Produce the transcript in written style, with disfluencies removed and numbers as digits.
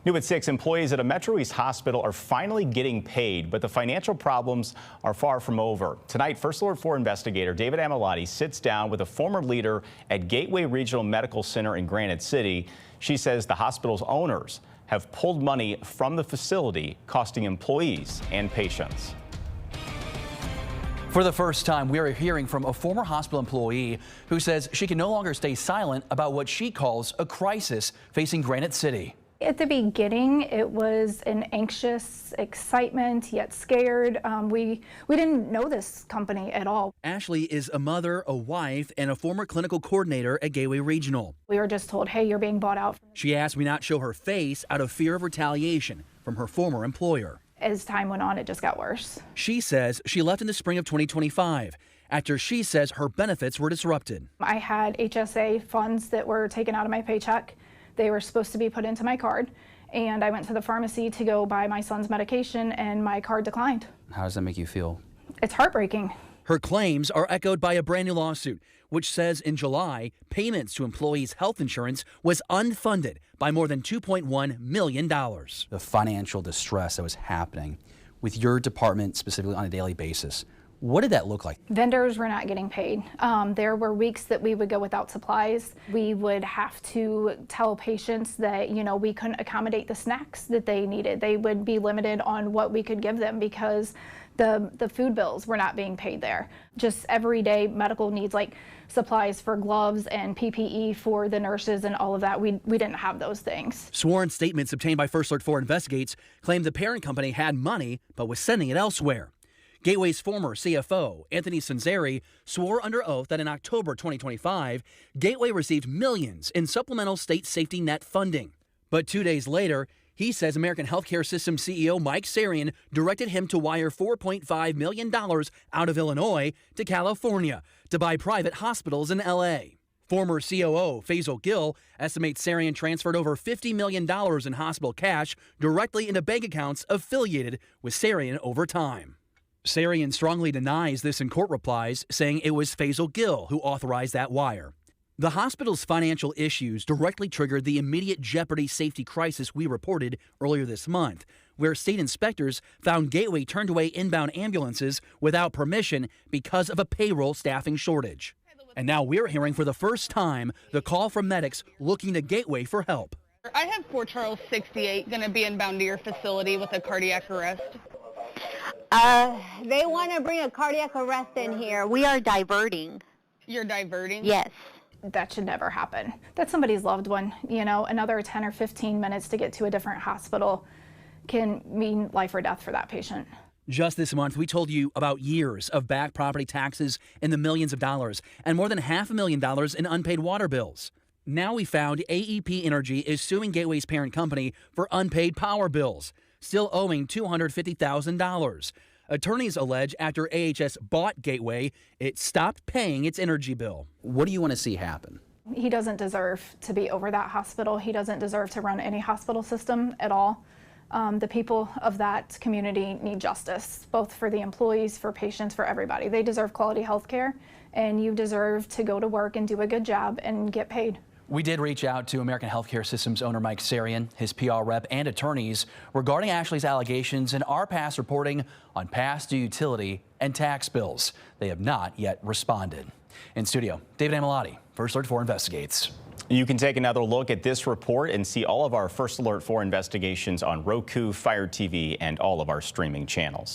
New at 6, employees at a Metro East hospital are finally getting paid, but the financial problems are far from over. Tonight, First Alert 4 investigator David Amilati sits down with a former leader at Gateway Regional Medical Center in Granite City. She says the hospital's owners have pulled money from the facility, costing employees and patients. For the first time, we are hearing from a former hospital employee who says she can no longer stay silent about what she calls a crisis facing Granite City. At the beginning, it was an anxious excitement, yet scared. We didn't know this company at all. Ashley is a mother, a wife, and a former clinical coordinator at Gateway Regional. We were just told, hey, you're being bought out. She asked me not show her face out of fear of retaliation from her former employer. As time went on, it just got worse. She says she left in the spring of 2025 after she says her benefits were disrupted. I had HSA funds that were taken out of my paycheck. They were supposed to be put into my card, and I went to the pharmacy to go buy my son's medication, and my card declined. How does that make you feel? It's heartbreaking. Her claims are echoed by a brand new lawsuit, which says in July, payments to employees' health insurance was unfunded by more than $2.1 million. The financial distress that was happening with your department specifically on a daily basis, what did that look like? Vendors were not getting paid. There were weeks that we would go without supplies. We would have to tell patients that, we couldn't accommodate the snacks that they needed. They would be limited on what we could give them because the food bills were not being paid there. Just everyday medical needs like supplies for gloves and PPE for the nurses and all of that. We didn't have those things. Sworn statements obtained by First Alert 4 Investigates claimed the parent company had money but was sending it elsewhere. Gateway's former CFO, Anthony Sanzeri, swore under oath that in October 2025, Gateway received millions in supplemental state safety net funding. But 2 days later, he says American Healthcare System CEO Mike Sarian directed him to wire $4.5 million out of Illinois to California to buy private hospitals in L.A. Former COO Faisal Gill estimates Sarian transferred over $50 million in hospital cash directly into bank accounts affiliated with Sarian over time. Sarian strongly denies this in court replies, saying it was Faisal Gill who authorized that wire. The hospital's financial issues directly triggered the immediate jeopardy safety crisis we reported earlier this month, where state inspectors found Gateway turned away inbound ambulances without permission because of a payroll staffing shortage. And now we're hearing for the first time the call from medics looking to Gateway for help. I have Fort Charles 68 going to be inbound to your facility with a cardiac arrest. They want to bring a cardiac arrest in here. We are diverting. You're diverting? Yes. That should never happen. That's somebody's loved one. Another 10 or 15 minutes to get to a different hospital can mean life or death for that patient. Just this month, we told you about years of back property taxes in the millions of dollars and more than $500,000 in unpaid water bills. Now we found AEP Energy is suing Gateway's parent company for unpaid power bills, still owing $250,000. Attorneys allege after AHS bought Gateway, it stopped paying its energy bill. What do you want to see happen? He doesn't deserve to be over that hospital. He doesn't deserve to run any hospital system at all. The people of that community need justice, both for the employees, for patients, for everybody. They deserve quality health care, and you deserve to go to work and do a good job and get paid. We did reach out to American Healthcare System's owner Mike Sarian, his PR rep, and attorneys regarding Ashley's allegations and our past reporting on past due utility and tax bills. They have not yet responded. In studio, David Amilati, First Alert 4 Investigates. You can take another look at this report and see all of our First Alert 4 investigations on Roku, Fire TV, and all of our streaming channels.